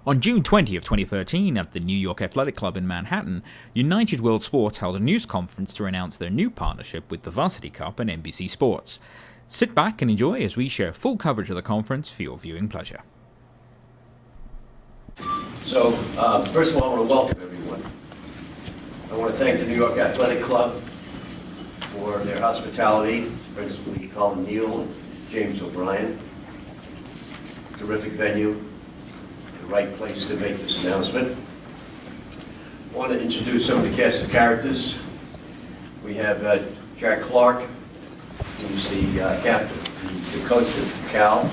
On June 20 of 2013, at the New York Athletic Club in Manhattan, United World Sports held a news conference to announce their new partnership with the Varsity Cup and NBC Sports. Sit back and enjoy as we share full coverage of the conference for your viewing pleasure. So, first of all, I want to welcome everyone. I want to thank the New York Athletic Club for their hospitality, principally Colin Neal and James O'Brien. Terrific venue. The right place to make this announcement. I want to introduce some of the cast of characters. We have Jack Clark, who's the captain, the coach of Cal.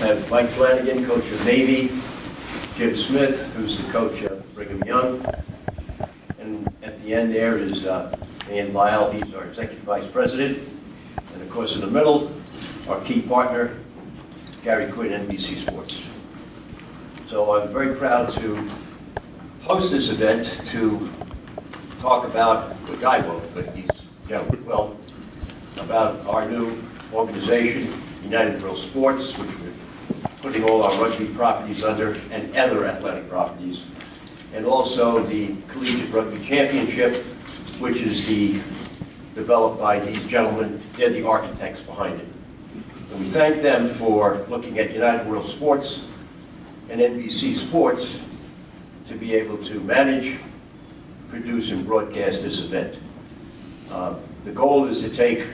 We have Mike Flanagan, coach of Navy. Jim Smith, who's the coach of Brigham Young. And at the end there is Dan Lyle, he's our executive vice president. And of course in the middle, our key partner, Gary Quinn, NBC Sports. So I'm very proud to host this event to talk about, the guy won't, but he's, well, about our new organization, United World Sports, which we're putting all our rugby properties under and other athletic properties, and also the Collegiate Rugby Championship, which is developed by these gentlemen. They're the architects behind it. And we thank them for looking at United World Sports and NBC Sports to be able to manage, produce, and broadcast this event. The goal is to take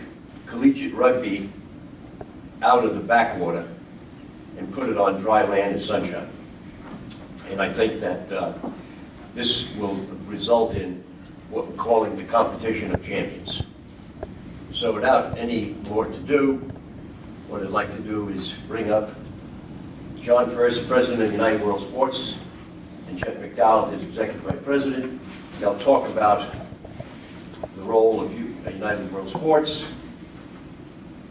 collegiate rugby out of the backwater and put it on dry land and sunshine. And I think that this will result in what we're calling the competition of champions. So without any more to do, what I'd like to do is bring up John First, President of United World Sports, and Jeff McDowell, his Executive Vice President. They'll talk about the role of United World Sports,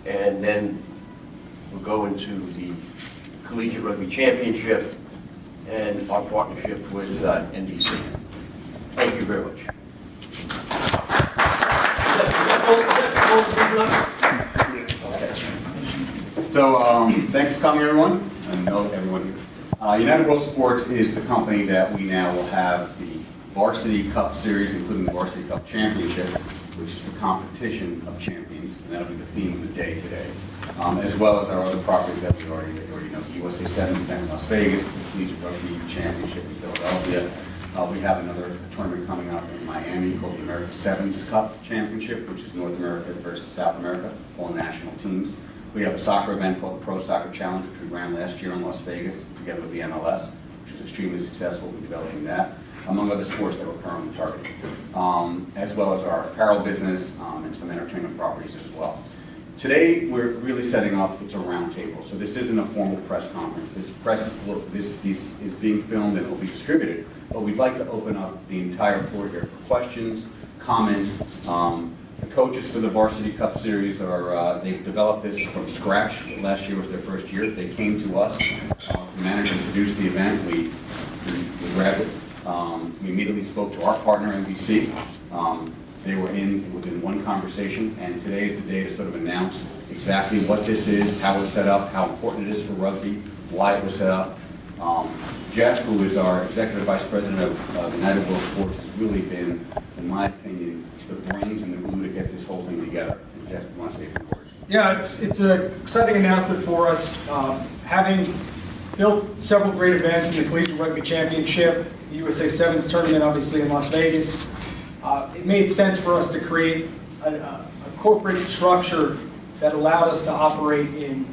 and then we'll go into the Collegiate Rugby Championship and our partnership with NBC. Thank you very much. So thanks for coming, everyone. I know everyone here. United World Sports is the company that we now will have the Varsity Cup Series, including the Varsity Cup Championship, which is the competition of champions, and that'll be the theme of the day today, as well as our other properties that we already know, the USA Sevens in Las Vegas, the Collegiate Rugby Championship in Philadelphia. We have another tournament coming up in Miami called the America Sevens Cup Championship, which is North America versus South America, all national teams. We have a soccer event called the Pro Soccer Challenge, which we ran last year in Las Vegas together with the MLS, which was extremely successful in developing that, among other sports that we're currently targeting, as well as our apparel business and some entertainment properties as well. Today, we're really setting up, it's a roundtable, so this isn't a formal press conference. This is being filmed and will be distributed, but we'd like to open up the entire floor here for questions, comments. The coaches for the Varsity Cup Series they've developed this from scratch. Last year was their first year. They came to us to manage and produce the event. We grabbed it. We immediately spoke to our partner, NBC. They were within one conversation, and today is the day to sort of announce exactly what this is, how it's set up, how important it is for rugby, why it was set up. Jeff, who is our Executive Vice President of United World Sports, has really been, in my opinion, the brains and the glue to get this whole thing together. And Jeff, you want to say a few words? Yeah, it's an exciting announcement for us. Having built several great events in the Collegiate Rugby Championship, the USA Sevens tournament, obviously in Las Vegas, it made sense for us to create a corporate structure that allowed us to operate in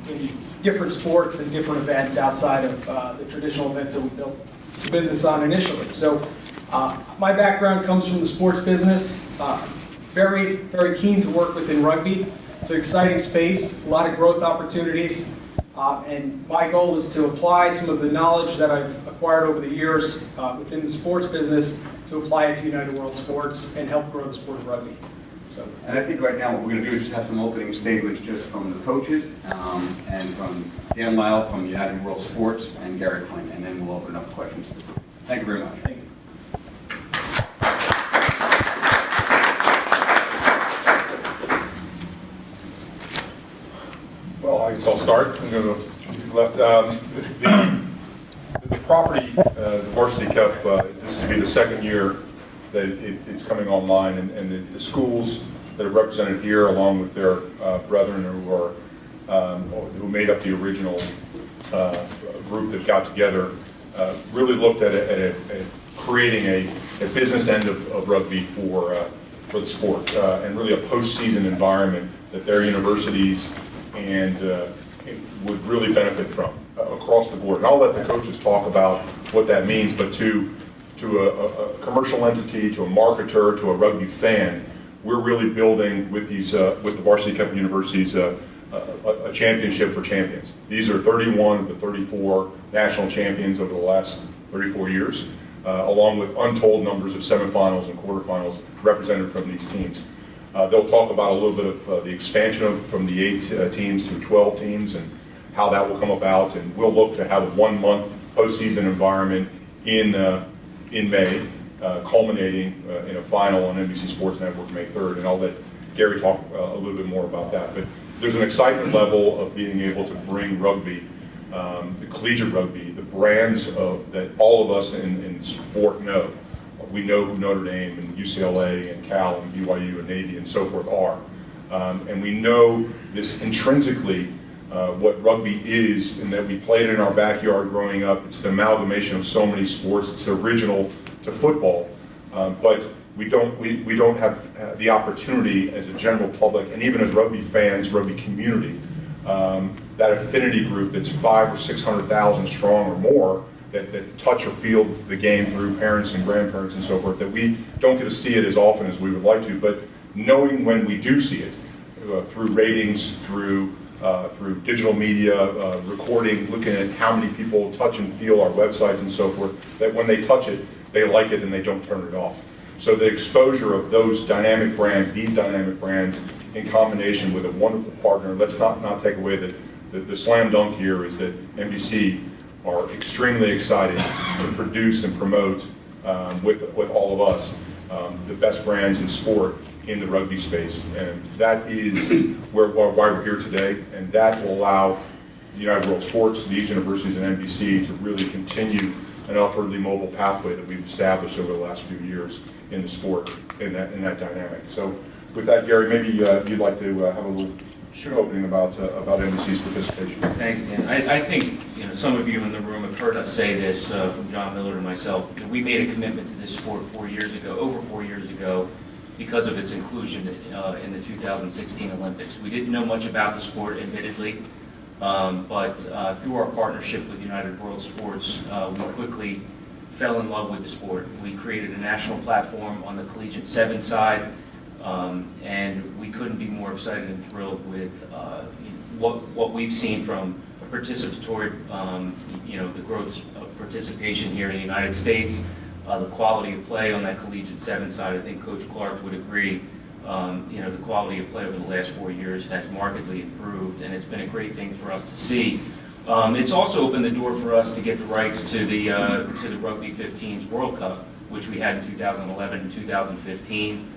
different sports and different events outside of the traditional events that we built the business on initially. So my background comes from the sports business. Very, very keen to work within rugby. It's an exciting space, a lot of growth opportunities. And my goal is to apply some of the knowledge that I've acquired over the years within the sports business to apply it to United World Sports and help grow the sport of rugby. And I think right now what we're going to do is just have some opening statements just from the coaches and from Dan Lyle from United World Sports and Gary Quinn, and then we'll open up questions. Thank you very much. Thank you. Well, I guess I'll start. I'm going to left. The property, the Varsity Cup, this will be the second year that it's coming online, and the schools that are represented here, along with their brethren who made up the original group that got together, really looked at creating a business end of rugby for the sport, and really a postseason environment that their universities and would really benefit from across the board. And I'll let the coaches talk about what that means, but to a commercial entity, to a marketer, to a rugby fan, we're really building with these with the Varsity Cup universities a championship for champions. These are 31 of the 34 national champions over the last 34 years, along with untold numbers of semifinals and quarterfinals represented from these teams. They'll talk about a little bit of the expansion from the 8 teams to 12 teams and how that will come about, and we'll look to have a 1-month postseason environment in May, culminating in a final on NBC Sports Network May 3rd, and I'll let Gary talk a little bit more about that. But there's an excitement level of being able to bring rugby, the collegiate rugby, the brands that all of us in sport know. We know who Notre Dame and UCLA and Cal and BYU and Navy and so forth are. And we know this intrinsically, what rugby is, and that we played in our backyard growing up. It's the amalgamation of so many sports. It's original to football, but we don't have the opportunity as a general public, and even as rugby fans, rugby community, that affinity group that's 500,000 or 600,000 strong or more, that touch or feel the game through parents and grandparents and so forth, that we don't get to see it as often as we would like to, but knowing when we do see it, through ratings, through digital media, recording, looking at how many people touch and feel our websites and so forth, that when they touch it, they like it and they don't turn it off. So the exposure of those dynamic brands, these dynamic brands, in combination with a wonderful partner, let's not take away that the slam dunk here is that NBC are extremely excited to produce and promote with all of us the best brands in sport in the rugby space, and that is why we're here today, and that will allow the United World Sports, these universities, and NBC to really continue an upwardly mobile pathway that we've established over the last few years in the sport, in that dynamic. So with that, Gary, maybe you'd like to have a little opening about NBC's participation. Thanks, Dan. I think some of you in the room have heard us say this from John Miller to myself. We made a commitment to this sport over 4 years ago, because of its inclusion in the 2016 Olympics. We didn't know much about the sport, admittedly, but through our partnership with United World Sports, we quickly fell in love with the sport. We created a national platform on the collegiate 7 side, and we couldn't be more excited and thrilled with what we've seen from a participatory, the growth of participation here in the United States, the quality of play on that collegiate 7 side. I think Coach Clark would agree. The quality of play over the last 4 years has markedly improved, and it's been a great thing for us to see. It's also opened the door for us to get the rights to the Rugby 15's World Cup, which we had in 2011 and 2015.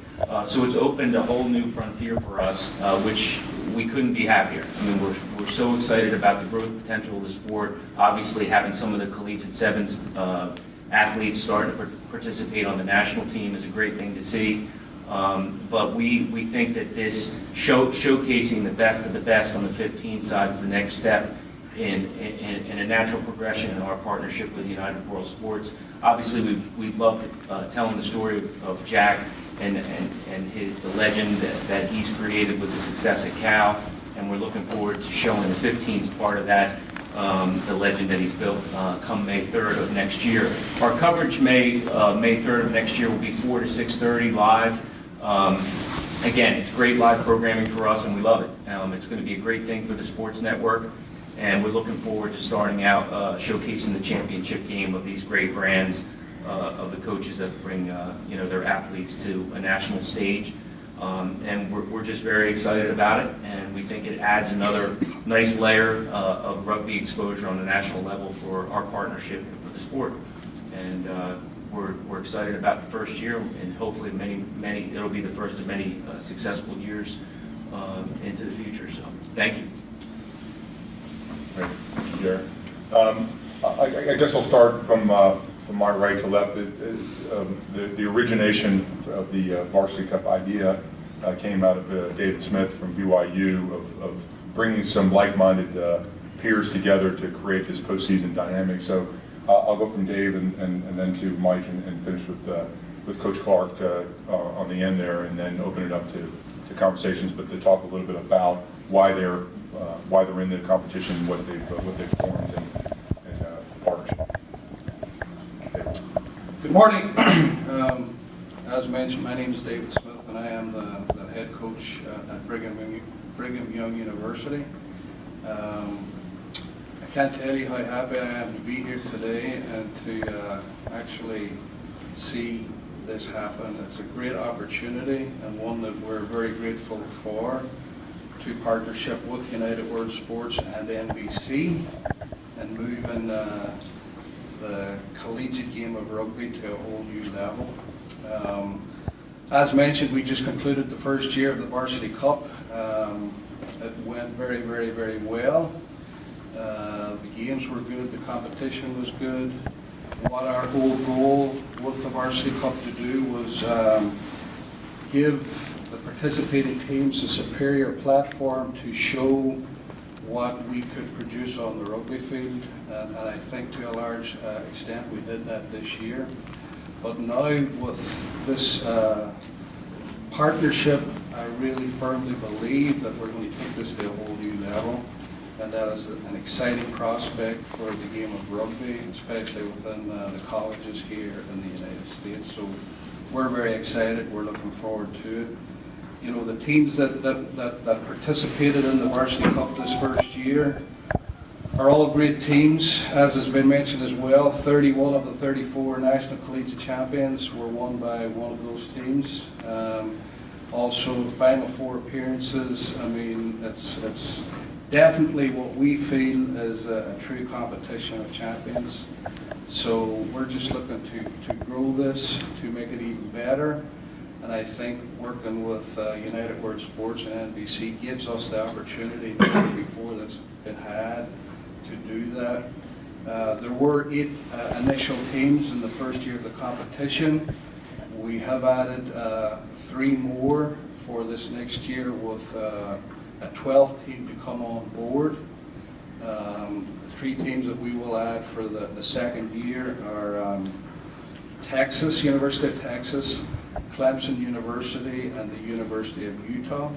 So it's opened a whole new frontier for us, which we couldn't be happier. I mean, we're so excited about the growth potential of the sport. Obviously, having some of the collegiate 7s athletes starting to participate on the national team is a great thing to see. But we think that this showcasing the best of the best on the 15 side is the next step in a natural progression in our partnership with United World Sports. Obviously, we love telling the story of Jack and the legend that he's created with the success at Cal, and we're looking forward to showing the 15th part of that, the legend that he's built, come May 3rd of next year. Our coverage May 3rd of next year will be 4 to 6:30 live. Again, it's great live programming for us, and we love it. It's going to be a great thing for the sports network, and we're looking forward to starting out showcasing the championship game of these great brands, of the coaches that bring their athletes to a national stage. And we're just very excited about it, and we think it adds another nice layer of rugby exposure on a national level for our partnership for the sport. And we're excited about the first year, and hopefully it'll be the first of many successful years into the future. So thank you. Great. Thank you, Gary. I guess I'll start from my right to left. The origination of the Varsity Cup idea came out of David Smith from BYU of bringing some like-minded peers together to create this postseason dynamic. So I'll go from Dave and then to Mike and finish with Coach Clark on the end there, and then open it up to conversations, but to talk a little bit about why they're in the competition, what they've formed in partnership. Good morning. As mentioned, my name is David Smith, and I am the head coach at Brigham Young University. I can't tell you how happy I am to be here today and to actually see this happen. It's a great opportunity and one that we're very grateful for, to partnership with United World Sports and NBC and moving the collegiate game of rugby to a whole new level. As mentioned, we just concluded the first year of the Varsity Cup. It went very, very, very well. The games were good, the competition was good. What our whole goal with the Varsity Cup to do was give the participating teams a superior platform to show what we could produce on the rugby field, and I think to a large extent we did that this year. But now with this partnership, I really firmly believe that we're going to take this to a whole new level, and that is an exciting prospect for the game of rugby, especially within the colleges here in the United States. So we're very excited, we're looking forward to it. You know, the teams that participated in the Varsity Cup this first year are all great teams, as has been mentioned as well. 31 of the 34 national collegiate champions were won by one of those teams. Also, Final Four appearances. I mean, it's definitely what we feel is a true competition of champions. So we're just looking to grow this, to make it even better. And I think working with United World Sports and NBC gives us the opportunity never before that's been had to do that. There were 8 initial teams in the first year of the competition. We have added 3 more for this next year, with a 12th team to come on board. The 3 teams that we will add for the second year are Texas, University of Texas, Clemson University, and the University of Utah.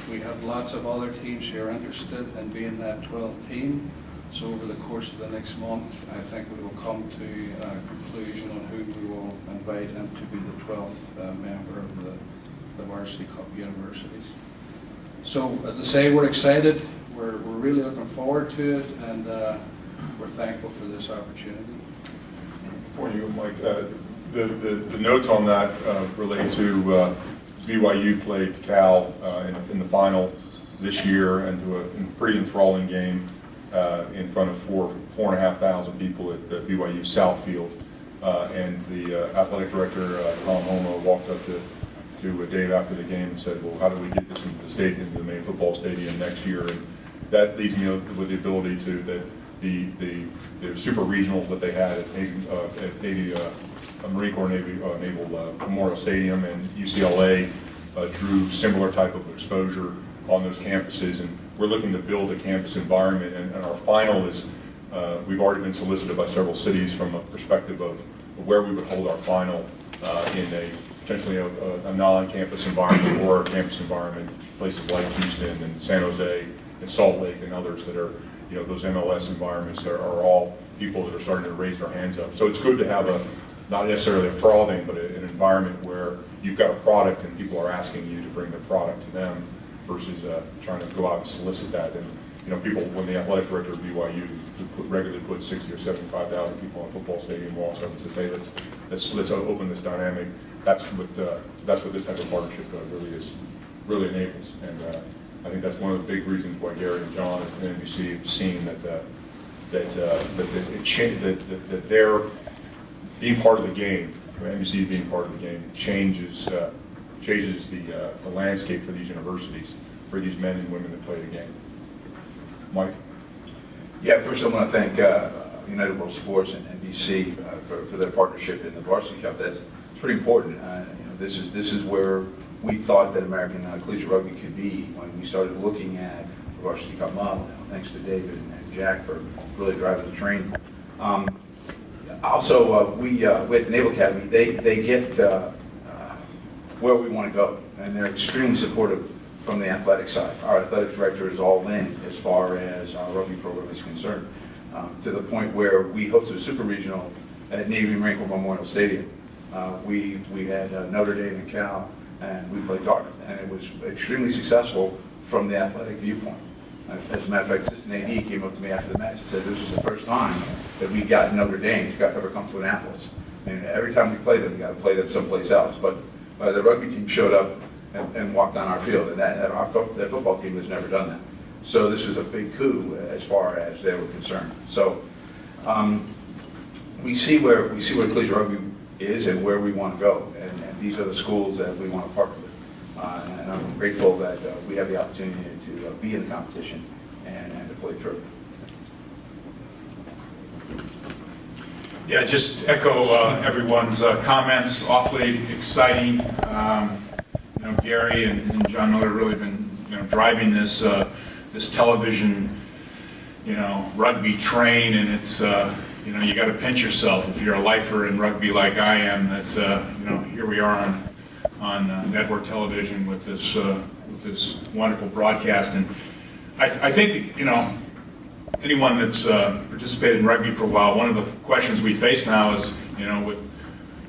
We have lots of other teams who are interested in being that 12th team. So over the course of the next month, I think we will come to a conclusion on who we will invite in to be the 12th member of the Varsity Cup universities. So as I say, we're excited. We're really looking forward to it, and we're thankful for this opportunity. Before you, Mike, the notes on that relate to BYU played Cal in the final this year, and to a pretty enthralling game in front of 4,500 people at the BYU South Field. And the athletic director, Tom Homo, walked up to Dave after the game and said, well, how do we get this into the stadium, into the main football stadium next year? And that leaves me with the ability to, that the super regionals that they had at Navy Marine Corps Naval Memorial Stadium and UCLA drew similar type of exposure on those campuses, and we're looking to build a campus environment. And our final is, we've already been solicited by several cities from a perspective of where we would hold our final in potentially a non-campus environment or a campus environment, places like Houston and San Jose and Salt Lake and others that are, you know, those MLS environments are all people that are starting to raise their hands up. So it's good to have not necessarily a frothing, but an environment where you've got a product and people are asking you to bring the product to them, versus trying to go out and solicit that. And you know, people, when the athletic director of BYU regularly puts 60 or 75,000 people in a football stadium, walks up and says, "Hey, let's open this dynamic." That's what this type of partnership really enables. And I think that's one of the big reasons why Gary and John at NBC have seen that they're being part of the game, NBC being part of the game, changes the landscape for these universities, for these men and women that play the game. Mike? Yeah, first I want to thank United World Sports and NBC for their partnership in the Varsity Cup. That's pretty important. This is where we thought that American collegiate rugby could be when we started looking at the Varsity Cup model. Thanks to David and Jack for really driving the train. Also, with Naval Academy, they get where we want to go, and they're extremely supportive from the athletic side. Our athletic director is all in as far as our rugby program is concerned, to the point where we hosted a super regional at Navy Marine Corps Memorial Stadium. We had Notre Dame and Cal, and we played Dartmouth, and it was extremely successful from the athletic viewpoint. As a matter of fact, assistant AD came up to me after the match and said this was the first time that we got Notre Dame to ever come to Annapolis. And every time we played them, we got to play them someplace else. But the rugby team showed up and walked on our field, and their football team has never done that. So this was a big coup as far as they were concerned. So we see where collegiate rugby is and where we want to go, and these are the schools that we want to partner with. And I'm grateful that we have the opportunity to be in the competition and to play through. Yeah, just echo everyone's comments. Awfully exciting. Gary and John Miller really been driving this this television rugby train, and it's you got to pinch yourself if you're a lifer in rugby like I am. That here we are on network television with this wonderful broadcast, and I think anyone that's participated in rugby for a while, one of the questions we face now is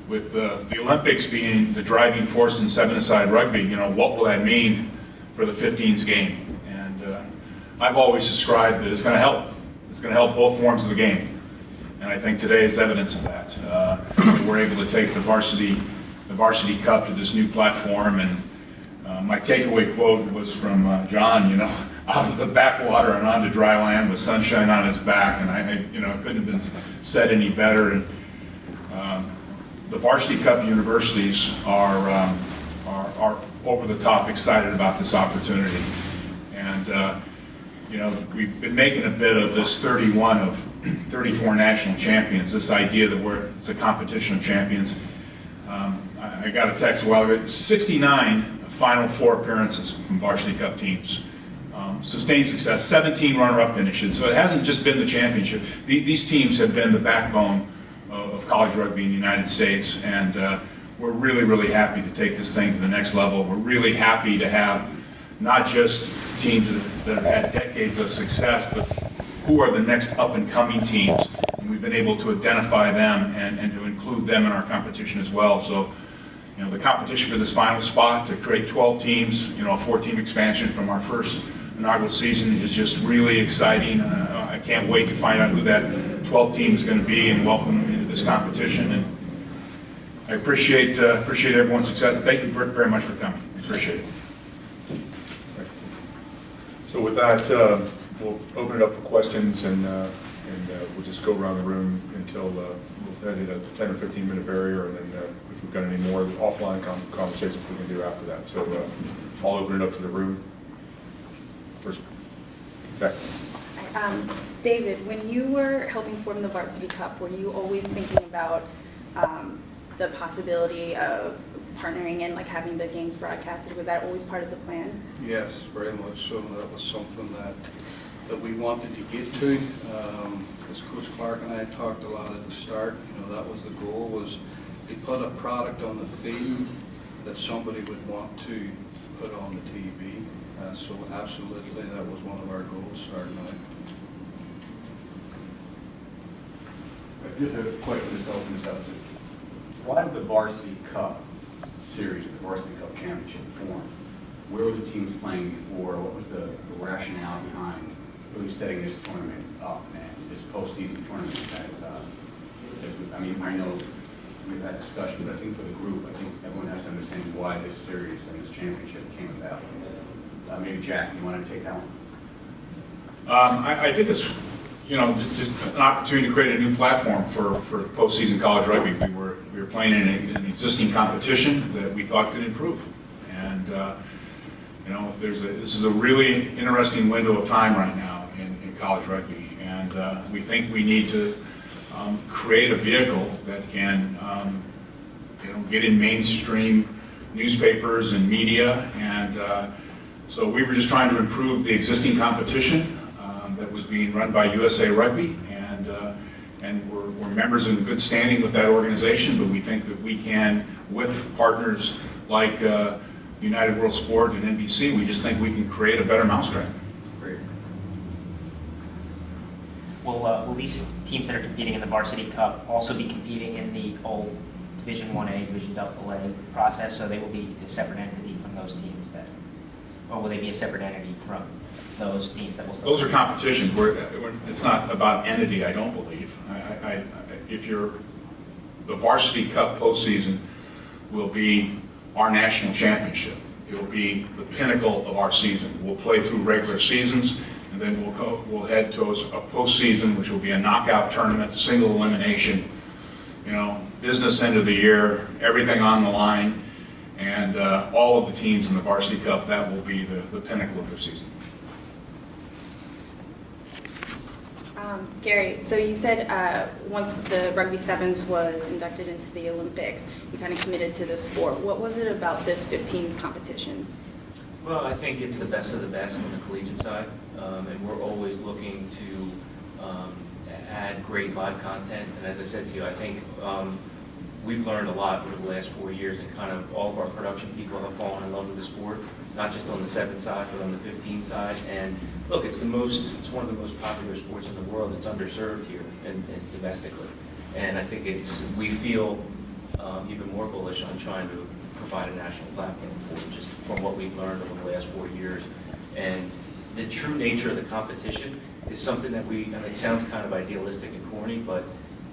with the Olympics being the driving force in 7-a-side rugby, what will that mean for the 15s game? And I've always described that it's going to help. It's going to help both forms of the game, and I think today is evidence of that. We're able to take the Varsity Cup to this new platform, and my takeaway quote was from John, out of the backwater and onto dry land with sunshine on his back, and I couldn't have been said any better. And the Varsity Cup universities are over the top excited about this opportunity, and we've been making a bit of this 31 of 34 national champions, this idea that it's a competition of champions. I got a text a while ago, 69 Final Four appearances from Varsity Cup teams. Sustained success, 17 runner-up finishes. So it hasn't just been the championship. These teams have been the backbone of college rugby in the United States, and we're really, really happy to take this thing to the next level. We're really happy to have not just teams that have had decades of success, but who are the next up-and-coming teams. And we've been able to identify them and to include them in our competition as well. So, the competition for this final spot to create 12 teams, a 4-team expansion from our first inaugural season is just really exciting. I can't wait to find out who that 12 team is going to be and welcome them into this competition. And I appreciate everyone's success. Thank you very much for coming. Appreciate it. So with that, we'll open it up for questions, and we'll just go around the room until we'll hit a 10 or 15-minute barrier, and then if we've got any more offline conversations we can do after that. So I'll open it up to the room. First, Beck. David, when you were helping form the Varsity Cup, were you always thinking about the possibility of partnering and having the games broadcasted? Was that always part of the plan? Yes, very much so. That was something that we wanted to get to. As Coach Clark and I talked a lot at the start, that was the goal, was to put a product on the field that somebody would want to put on the TV. So absolutely, that was one of our goals starting out. Just a question to open this up. Why did the Varsity Cup series, the Varsity Cup Championship form? Where were the teams playing before? What was the rationale behind really setting this tournament up and this postseason tournament? I know we've had discussion, but I think for the group, I think everyone has to understand why this series and this championship came about. Maybe Jack, you want to take that one? I think it's just an opportunity to create a new platform for postseason college rugby. We were playing in an existing competition that we thought could improve, and this is a really interesting window of time right now in college rugby, and we think we need to create a vehicle that can get in mainstream newspapers and media. And so we were just trying to improve the existing competition that was being run by USA Rugby, and we're members in good standing with that organization, but we think that we can, with partners like United World Sport and NBC, we just think we can create a better mousetrap. Great. Will these teams that are competing in the Varsity Cup also be competing in the old Division 1A, Division AA process, so they will be a separate entity from those teams that, or will they be a separate entity from those teams that will still? Those are competitions where it's not about entity, I don't believe. If you're, the Varsity Cup postseason will be our national championship. It will be the pinnacle of our season. We'll play through regular seasons, and then we'll head towards a postseason, which will be a knockout tournament, single elimination, business end of the year, everything on the line, and all of the teams in the Varsity Cup, that will be the pinnacle of their season. Gary, so you said once the Rugby Sevens was inducted into the Olympics, you kind of committed to the sport. What was it about this 15s competition? Well, I think it's the best of the best on the collegiate side, and we're always looking to add great live content. And as I said to you, I think we've learned a lot over the last 4 years, and kind of all of our production people have fallen in love with the sport, not just on the 7 side, but on the 15 side. And look, it's one of the most popular sports in the world. It's underserved here and domestically. And I think we feel even more bullish on trying to provide a national platform for just from what we've learned over the last 4 years. And the true nature of the competition is something that it sounds kind of idealistic and corny, but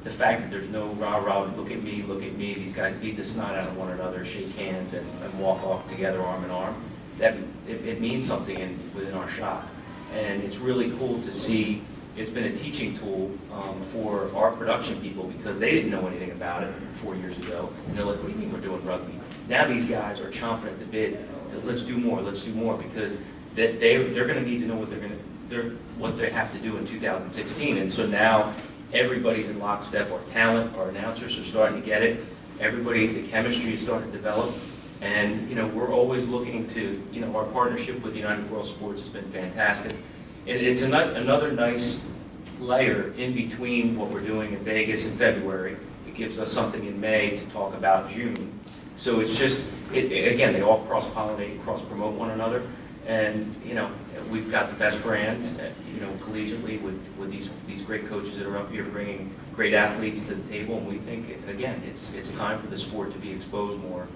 the fact that there's no rah-rah, look at me, these guys beat the snot out of one another, shake hands, and walk off together arm in arm, that it means something within our shop. And it's really cool to see. It's been a teaching tool for our production people, because they didn't know anything about it 4 years ago. And they're like, what do you mean we're doing rugby? Now these guys are chomping at the bit to let's do more, because they're going to need to know what they have to do in 2016. And so now everybody's in lockstep. Our talent, our announcers are starting to get it. The chemistry is starting to develop. And, we're always looking to, our partnership with United World Sports has been fantastic. And it's another nice layer in between what we're doing in Vegas in February. It gives us something in May to talk about June. So it's just, again, they all cross-pollinate, cross-promote one another. And, we've got the best brands, collegiately with these great coaches that are up here bringing great athletes to the table. And we think, again, it's time for the sport to be exposed more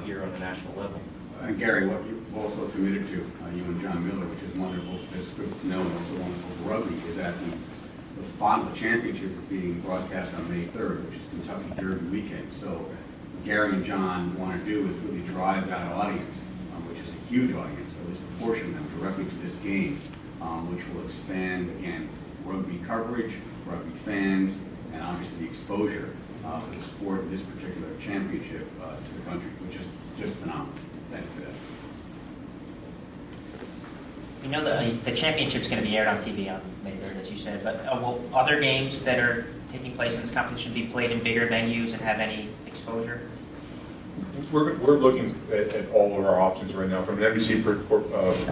here on a national level. And Gary, what you've also committed to, you and John Miller, which is wonderful for this group to know and also wonderful for rugby, is that the final championship is being broadcast on May 3rd, which is Kentucky Derby weekend. So Gary and John want to do is really drive that audience, which is a huge audience, at least a portion of them, directly to this game, which will expand, again, rugby coverage, rugby fans, and obviously the exposure for the sport in this particular championship to the country, which is just phenomenal. Thank you for that. We know the championship's going to be aired on TV on May 3rd, as you said, but will other games that are taking place in this competition be played in bigger venues and have any exposure? We're looking at all of our options right now. From an NBC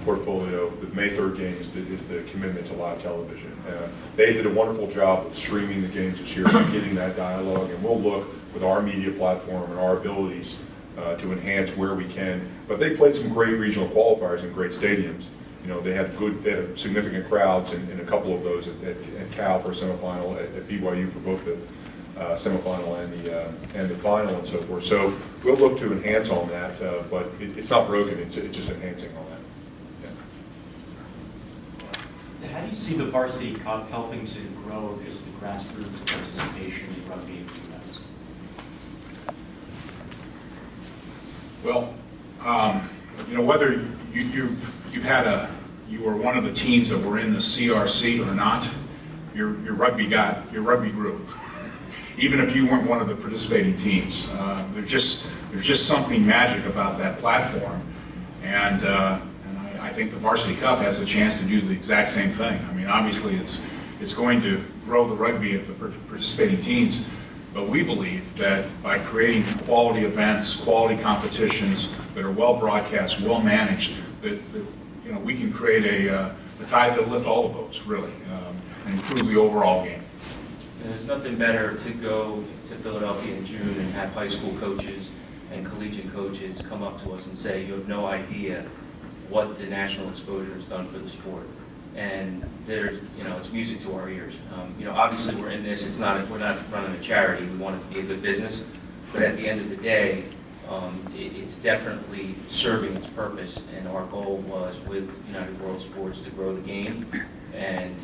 portfolio, the May 3rd game is the commitment to live television. They did a wonderful job of streaming the games this year and getting that dialogue, and we'll look with our media platform and our abilities to enhance where we can. But they played some great regional qualifiers in great stadiums. They had significant crowds in a couple of those at Cal for a semifinal, at BYU for both the semifinal and the final and so forth. So we'll look to enhance on that, but it's not broken. It's just enhancing on that. Yeah. How do you see the Varsity Cup helping to grow just the grassroots participation in rugby in the U.S.? Well, whether you were one of the teams that were in the CRC or not, your rugby grew. Even if you weren't one of the participating teams, there's just something magic about that platform, and I think the Varsity Cup has a chance to do the exact same thing. I mean, obviously it's it's going to grow the rugby of the participating teams. But we believe that by creating quality events, quality competitions that are well broadcast, well managed, that we can create a tide that will lift all the boats, really, and improve the overall game. And there's nothing better to go to Philadelphia in June and have high school coaches and collegiate coaches come up to us and say, you have no idea what the national exposure has done for the sport. And there's, it's music to our ears. Obviously we're in this, we're not running a charity, we want it to be a good business, but at the end of the day, it's definitely serving its purpose, and our goal was with United World Sports to grow the game and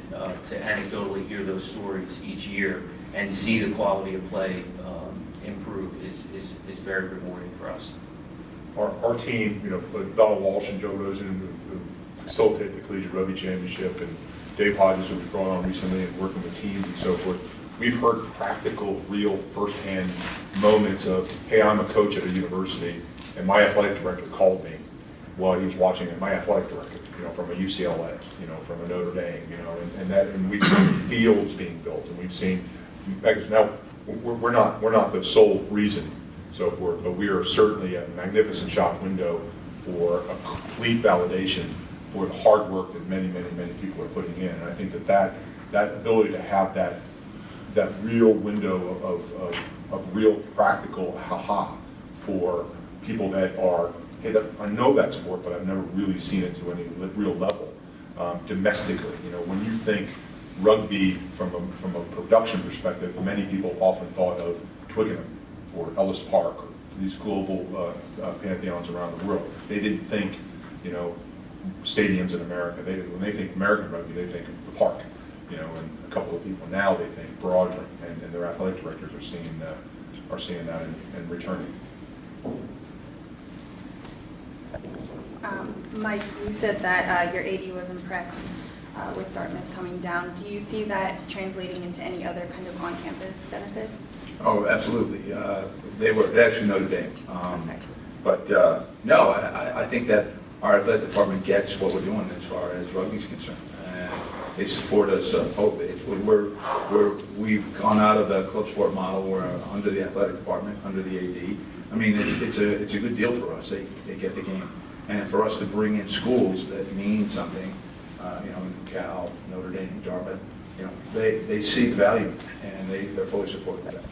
to anecdotally hear those stories each year and see the quality of play improve is very rewarding for us. Our team, Donald Walsh and Joe Rosen, who facilitate the Collegiate Rugby Championship, and Dave Hodges, who we brought on recently, and working with teams and so forth, we've heard practical, real, firsthand moments of, hey, I'm a coach at a university, and my athletic director called me while he was watching it. My athletic director, from a UCLA, from a Notre Dame, and we've seen fields being built, and we've seen, now, we're not the sole reason, so forth, but we are certainly a magnificent shop window for a complete validation for the hard work that many, many, many people are putting in. And I think that ability to have that real window of real practical ha-ha for people that are, hey, I know that sport, but I've never really seen it to any real level domestically. When you think rugby from a production perspective, many people often thought of Twickenham or Ellis Park, or these global pantheons around the world. They didn't think, stadiums in America. When they think American rugby, they think of the park. And a couple of people now they think broadly, and their athletic directors are seeing that and returning. Mike, you said that your AD was impressed with Dartmouth coming down. Do you see that translating into any other kind of on-campus benefits? Oh, absolutely. They actually Notre Dame. But no, I think that our athletic department gets what we're doing as far as rugby is concerned. And they support us. We've gone out of the club sport model. We're under the athletic department, under the AD. I mean, it's a good deal for us. They get the game. And for us to bring in schools that mean something, Cal, Notre Dame, Dartmouth, they see the value, and they're fully supportive of that.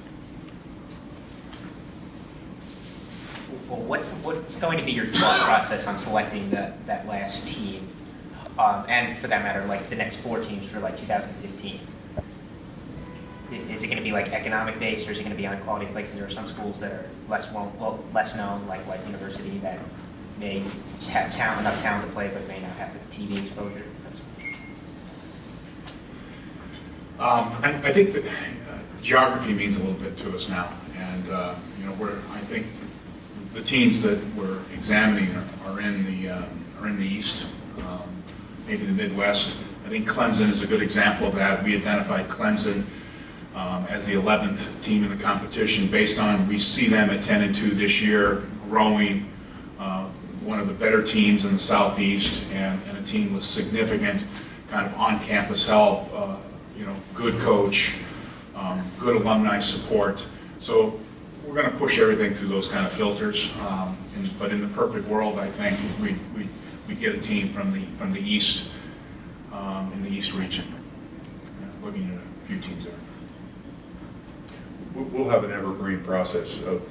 Well, what's going to be your thought process on selecting that last team, and for that matter, like the next 4 teams for like 2015? Is it going to be like economic based, or is it going to be on quality play? Because there are some schools that are less known, like University, that may have enough talent to play, but may not have the TV exposure. I think that geography means a little bit to us now, and I think the teams that we're examining are in the East, maybe the Midwest. I think Clemson is a good example of that. We identified Clemson as the 11th team in the competition based on, we see them at 10-2 this year, growing, one of the better teams in the Southeast, and a team with significant kind of on-campus help, good coach, good alumni support. So we're going to push everything through those kind of filters. But in the perfect world, I think we get a team from the East, in the East region. Looking at a few teams there. We'll have an evergreen process of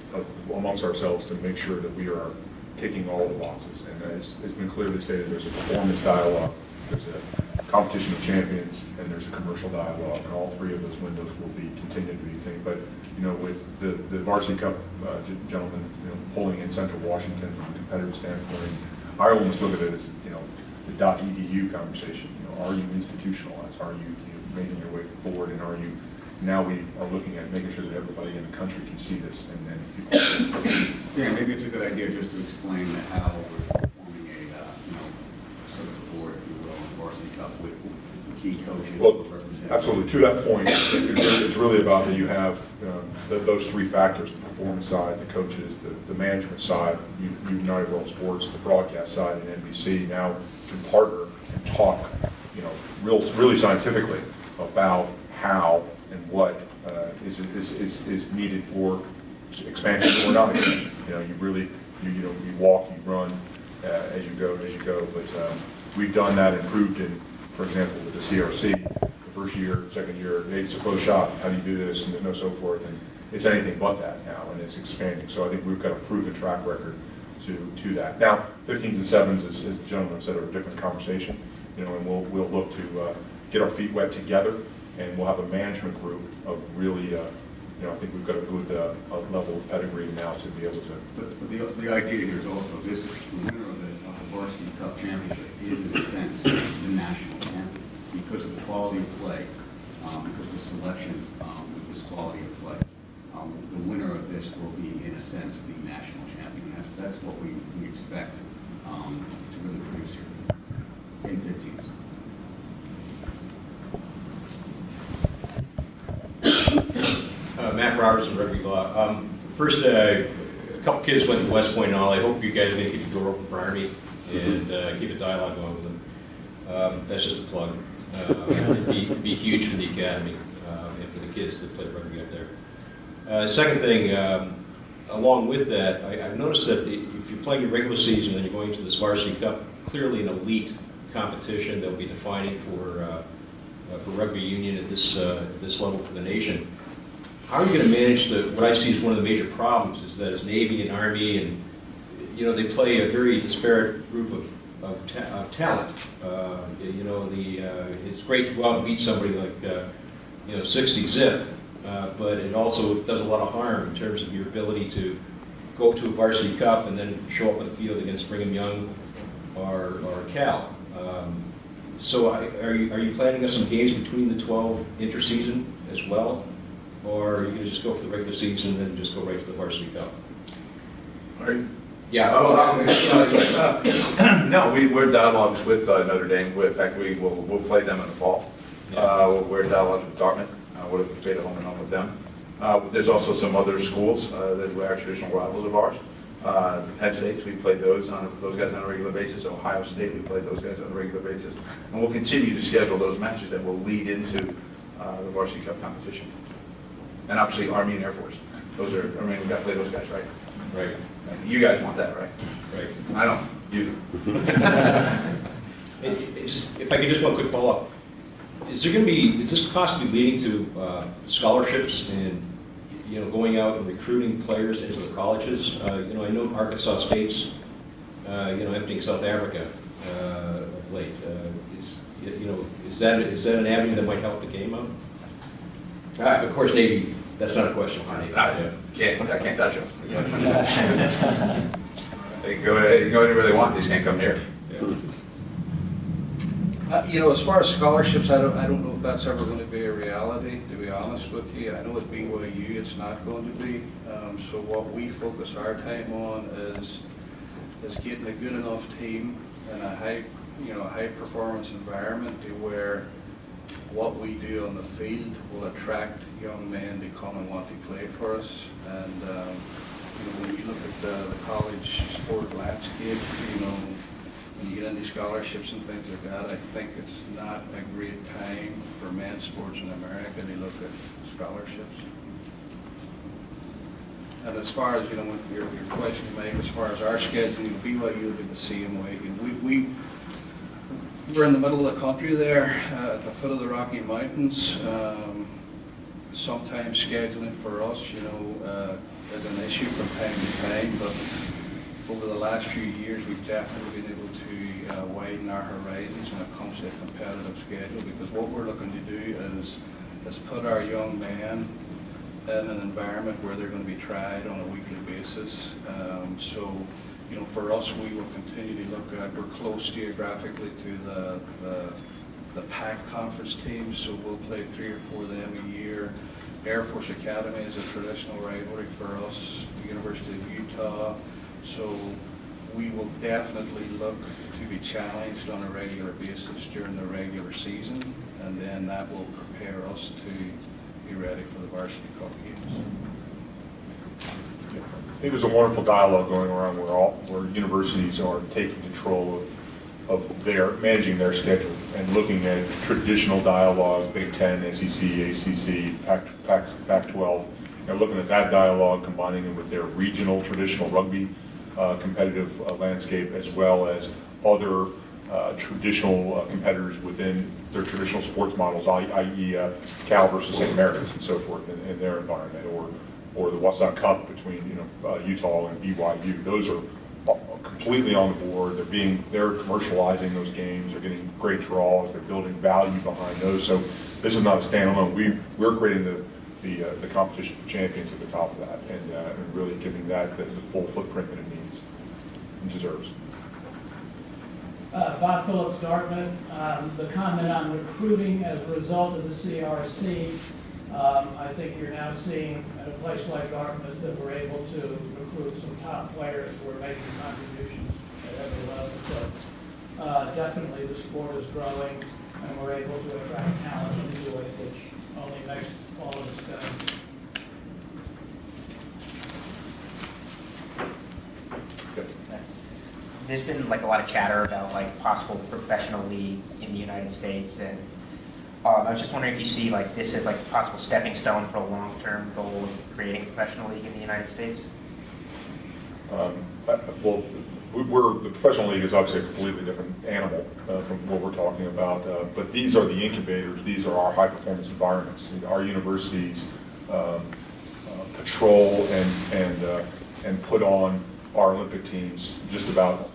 amongst ourselves to make sure that we are ticking all the boxes. And as has been clearly stated, there's a performance dialogue, there's a competition of champions, and there's a commercial dialogue, and all 3 of those windows will be continued to be things. But with the Varsity Cup gentlemen pulling in Central Washington from a competitive standpoint, I almost look at it as the .edu conversation. Are you institutionalized? Are you making your way forward? And are you now we are looking at making sure that everybody in the country can see this, and then people. Yeah, maybe it's a good idea just to explain how we're forming a sort of board, if you will, in Varsity Cup with key coaches. Well, absolutely. To that point, it's really about that you have those 3 factors: the performance side, the coaches, the management side, United World Sports, the broadcast side, and NBC now can partner and talk, really scientifically about how and what is needed for expansion or not expansion. You know, you really, you walk, you run as you go, but we've done that and proved in, for example, with the CRC, the first year, second year, hey, it's a close shot, how do you do this, and so forth, and it's anything but that now, and it's expanding. So I think we've got a proven track record to that. Now, 15s and 7s, as the gentleman said, are a different conversation, you know, and we'll look to get our feet wet together, and we'll have a management group of really, you know, I think we've got a good level of pedigree now to be able to. But the idea here is also this, the winner of the Varsity Cup Championship is, in a sense, the national champion because of the quality of play, because of the selection with this quality of play. The winner of this will be, in a sense, the national champion. That's what we expect to really produce here in 15s. Matt Roberts from Rugby Law. First, a couple kids went to West Point and all. I hope you guys are going to keep the door open for Army and keep a dialogue going with them. That's just a plug. It'd be huge for the academy and for the kids that play rugby up there. Second thing, along with that, I've noticed that if you're playing your regular season and you're going to this Varsity Cup, clearly an elite competition that will be defining for rugby union at this level for the nation. How are you going to manage what I see as one of the major problems is that as Navy and Army and, you know, they play a very disparate group of talent. You know, it's great to go out and beat somebody like, you know, 60 zip, but it also does a lot of harm in terms of your ability to go to a Varsity Cup and then show up on the field against Brigham Young or Cal. So are you planning on some games between the 12 interseason as well? Or are you going to just go for the regular season and then just go right to the Varsity Cup? Are you? Yeah. No, we're in dialogues with Notre Dame. In fact, we'll play them in the fall. We're in dialogues with Dartmouth. We'll play the home and home with them. There's also some other schools that are traditional rivals of ours. Penn State, we played those guys on a regular basis. Ohio State, we played those guys on a regular basis. And we'll continue to schedule those matches that will lead into the Varsity Cup competition. And obviously Army and Air Force. Those are, I mean, we've got to play those guys, right? Right. You guys want that, right? Right. I don't. You do. If I could just one quick follow-up. Is this possibly leading to scholarships and, you know, going out and recruiting players into the colleges? You know, I know Arkansas State's, you know, emptying South Africa of late. You know, is that an avenue that might help the game out? Of course, Navy, that's not a question for Navy. I can't touch them. They can go anywhere they want, they just can't come here. You know, as far as scholarships, I don't know if that's ever going to be a reality, to be honest with you. I know at BYU it's not going to be. So what we focus our time on is getting a good enough team and a high performance environment to where what we do on the field will attract young men to come and want to play for us. And you know, when you look at the college sport landscape, you know, when you get into scholarships and things like that, I think it's not a great time for men's sports in America to look at scholarships. And as far as, you know, your question, Mike, as far as our schedule, BYU will be the same way. We're in the middle of the country there, at the foot of the Rocky Mountains. Sometimes scheduling for us, you know, is an issue from time to time, but over the last few years, we've definitely been able to widen our horizons when it comes to a competitive schedule, because what we're looking to do is put our young men in an environment where they're going to be tried on a weekly basis. So, you know, for us, we will continue to look at, we're close geographically to the PAC conference teams, so we'll play 3 or 4 of them a year. Air Force Academy is a traditional rivalry for us, the University of Utah. So we will definitely look to be challenged on a regular basis during the regular season, and then that will prepare us to be ready for the Varsity Cup games. I think there's a wonderful dialogue going around where universities are taking control of managing their schedule and looking at traditional dialogue, Big Ten, SEC, ACC, Pac-12, and looking at that dialogue, combining it with their regional traditional rugby competitive landscape, as well as other traditional competitors within their traditional sports models, i.e. Cal versus St. Mary's and so forth in their environment, or the Wasatch Cup between Utah and BYU. Those are completely on the board. They're commercializing those games. They're getting great draws. They're building value behind those. So this is not a standalone. We're creating the competition for champions at the top of that, and really giving that the full footprint that it needs and deserves. Bob Phillips, Dartmouth. The comment on recruiting as a result of the CRC, I think you're now seeing at a place like Dartmouth that we're able to recruit some top players who are making contributions at every level. So definitely the sport is growing, and we're able to attract talent into it, which only makes all of us better. There's been like a lot of chatter about like possible professional league in the United States, and I was just wondering if you see like this as like a possible stepping stone for a long-term goal of creating a professional league in the United States. Well, the professional league is obviously a completely different animal from what we're talking about, but these are the incubators. These are our high-performance environments. Our universities patrol and put on our Olympic teams just about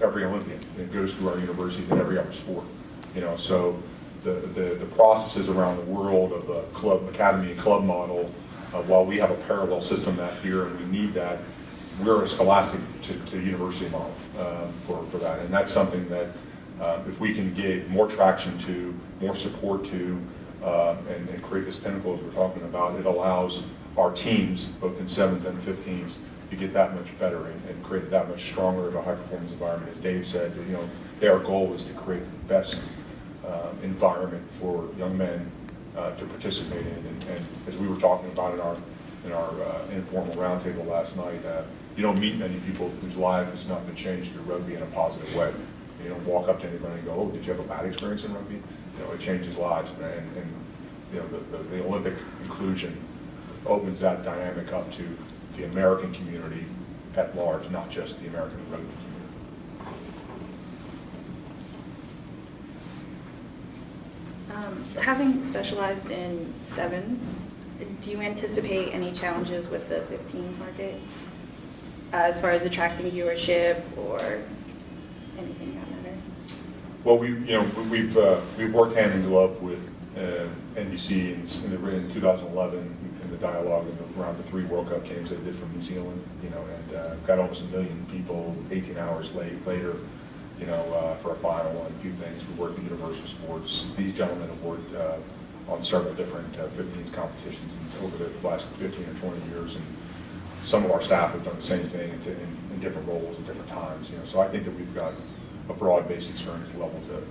every Olympian. It goes through our universities in every other sport. So the processes around the world of the club, academy and club model, while we have a parallel system that here and we need that, we're a scholastic to university model for that. And that's something that if we can get more traction to, more support to, and create this pinnacle as we're talking about, it allows our teams, both in 7s and 15s, to get that much better and create that much stronger of a high-performance environment. As Dave said, their goal is to create the best environment for young men to participate in. And as we were talking about in our informal roundtable last night, you don't meet many people whose life has not been changed through rugby in a positive way. You don't walk up to anybody and go, "Oh, did you have a bad experience in rugby?" It changes lives, and the Olympic inclusion opens that dynamic up to the American community at large, not just the American rugby community. Having specialized in 7s, do you anticipate any challenges with the 15s market as far as attracting viewership or anything that matter? Well, we've worked hand in glove with NBC in 2011 in the dialogue around the 3 World Cup games they did from New Zealand, and got almost 1 million people 18 hours later, for a final and a few things. We worked with Universal Sports. These gentlemen have worked on several different 15s competitions over the last 15 or 20 years, and some of our staff have done the same thing in different roles at different times. So I think that we've got a broad-based experience level to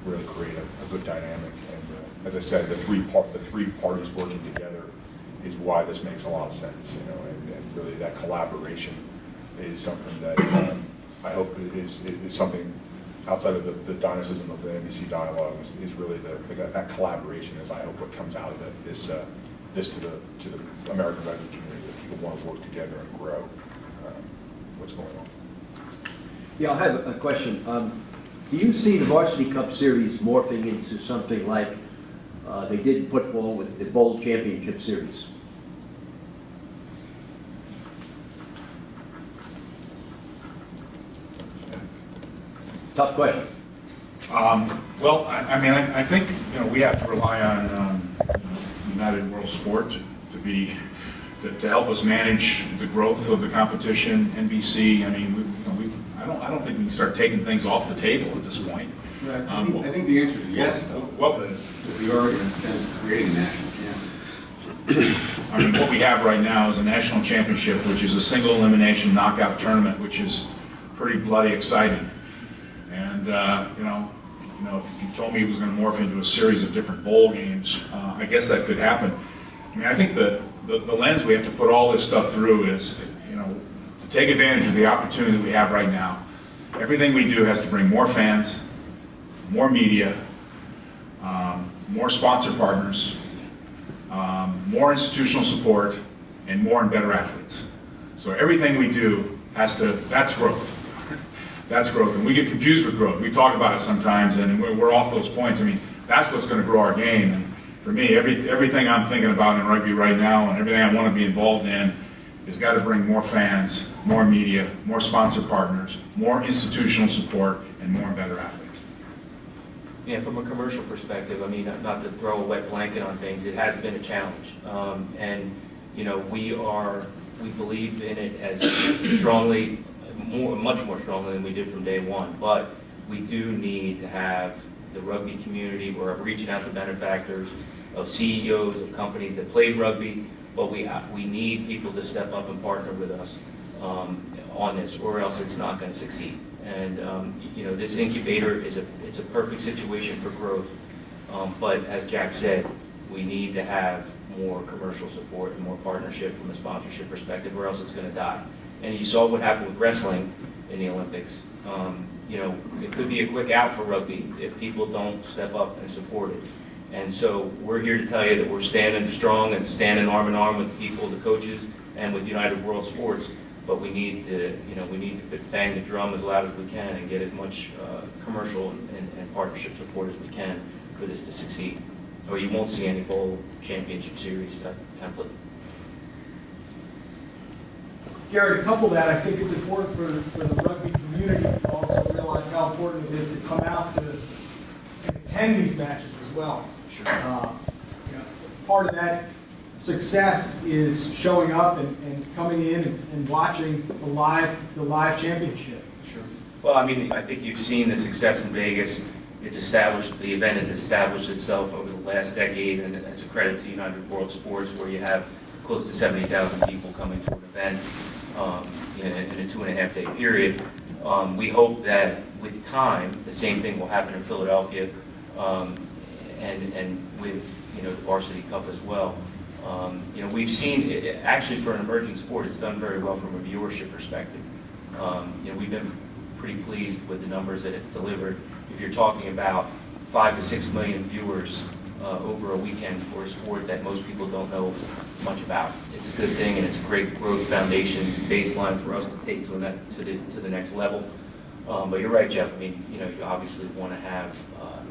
really create a good dynamic. And as I said, the three parties working together is why this makes a lot of sense. And really that collaboration is something that I hope is something outside of the dynamism of the NBC dialogue is really that collaboration is, I hope, what comes out of this to the American rugby community, that people want to work together and grow what's going on. Yeah, I have a question. Do you see the Varsity Cup Series morphing into something like they did in football with the Bowl Championship Series? Tough question. Well, I think we have to rely on United World Sport to help us manage the growth of the competition. NBC. I don't think we can start taking things off the table at this point. Right. I think the answer is yes, though. Because we are, in a sense, creating a national championship. What we have right now is a national championship, which is a single elimination knockout tournament, which is pretty bloody exciting. And if you told me it was going to morph into a series of different bowl games, I guess that could happen. I think the lens we have to put all this stuff through is, to take advantage of the opportunity that we have right now everything we do has to bring more fans, more media, more sponsor partners, more institutional support, and more and better athletes. So everything we do that's growth. That's growth, and we get confused with growth. We talk about it sometimes, and we're off those points. I mean, that's what's going to grow our game. And for me, everything I'm thinking about in rugby right now, and everything I want to be involved in, has got to bring more fans, more media, more sponsor partners, more institutional support, and more and better athletes. Yeah, from a commercial perspective, I mean, not to throw a wet blanket on things, it has been a challenge. And, you know, we believe in it as strongly, much more strongly than we did from day one. But we do need to have the rugby community, we're reaching out to benefactors, of CEOs of companies that played rugby, but we need people to step up and partner with us on this, or else it's not going to succeed. And you know, this incubator it's a perfect situation for growth. But as Jack said, we need to have more commercial support and more partnership from a sponsorship perspective, or else it's going to die. And you saw what happened with wrestling in the Olympics. You know, it could be a quick out for rugby if people don't step up and support it. And so we're here to tell you that we're standing strong and standing arm in arm with people, the coaches, and with United World Sports. But we need to, you know, bang the drum as loud as we can and get as much commercial and partnership support as we can for this to succeed. Or you won't see any bowl championship series type template. Gary, to couple that, I think it's important for the rugby community to also realize how important it is to come out to attend these matches as well. Sure. You know, part of that success is showing up and coming in and watching the live championship. Sure. Well, I mean, I think you've seen the success in Vegas. It's established, the event has established itself over the last decade, and it's a credit to United World Sports, where you have close to 70,000 people coming to an event in a 2.5-day period. We hope that with time, the same thing will happen in Philadelphia, and with, you know, the Varsity Cup as well. You know, we've seen, actually for an emerging sport, it's done very well from a viewership perspective. You know, we've been pretty pleased with the numbers that it's delivered. If you're talking about 5 to 6 million viewers over a weekend for a sport that most people don't know much about, it's a good thing, and it's a great growth foundation baseline for us to take to the next level. But you're right, Jeff. I mean, you know, you obviously want to have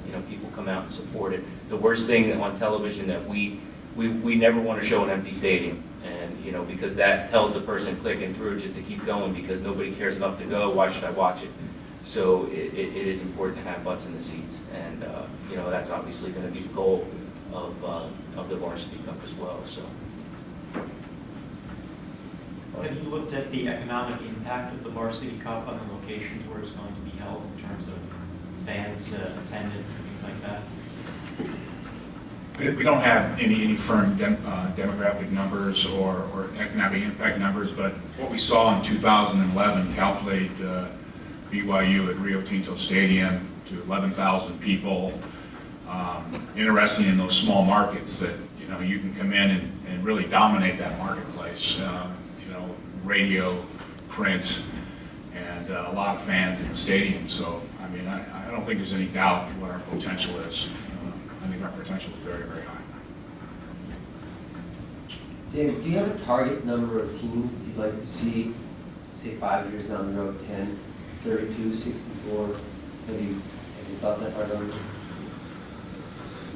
you know, people come out and support it. The worst thing on television that we never want to show an empty stadium, and you know, because that tells the person clicking through just to keep going because nobody cares enough to go. Why should I watch it? So it is important to have butts in the seats, and you know, that's obviously going to be the goal of the Varsity Cup as well. So. Have you looked at the economic impact of the Varsity Cup on the locations where it's going to be held in terms of fans, attendance, and things like that? We don't have any firm demographic numbers or economic impact numbers, but what we saw in 2011 calculate BYU at Rio Tinto Stadium to 11,000 people. Interesting in those small markets that, you know, you can come in and really dominate that marketplace. You know, radio, print, and a lot of fans in the stadium. So, I mean, I don't think there's any doubt what our potential is. I think our potential is very, very high. Dave, do you have a target number of teams that you'd like to see, say 5 years down the road, 10, 32, 64? Have you thought that far over?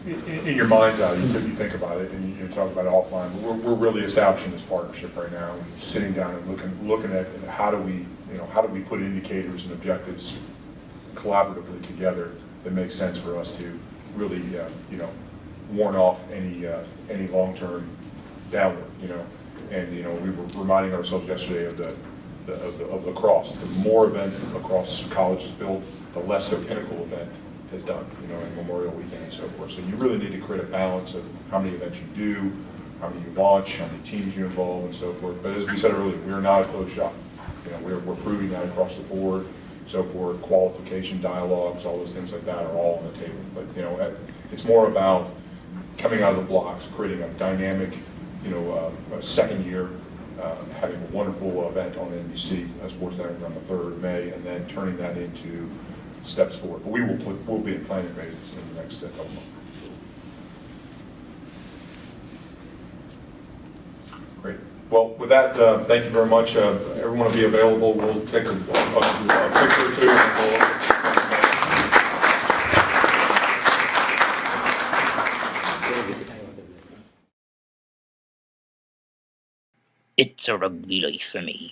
In your mind's eye, you think about it, and you talk about it offline. But we're really establishing this partnership right now, and sitting down and looking at how do we put indicators and objectives collaboratively together that make sense for us to really you know, warn off any long-term downward. You know, and you know, we were reminding ourselves yesterday of lacrosse. The more events that lacrosse college has built, the less their pinnacle event has done, you know, in Memorial Weekend and so forth. So you really need to create a balance of how many events you do, how many you launch, how many teams you involve, and so forth. But as we said earlier, we're not a closed shop. You know, we're proving that across the board, so forth. Qualification dialogues, all those things like that are all on the table. But you know, it's more about coming out of the blocks, creating a dynamic, you know, a second year having a wonderful event on NBC Sports Network on the 3rd of May, and then turning that into steps forward. But we'll be in planning phases in the next couple months. Great. Well, with that, thank you very much. Everyone will be available. We'll take a picture or two. And we'll It's a rugby life for me.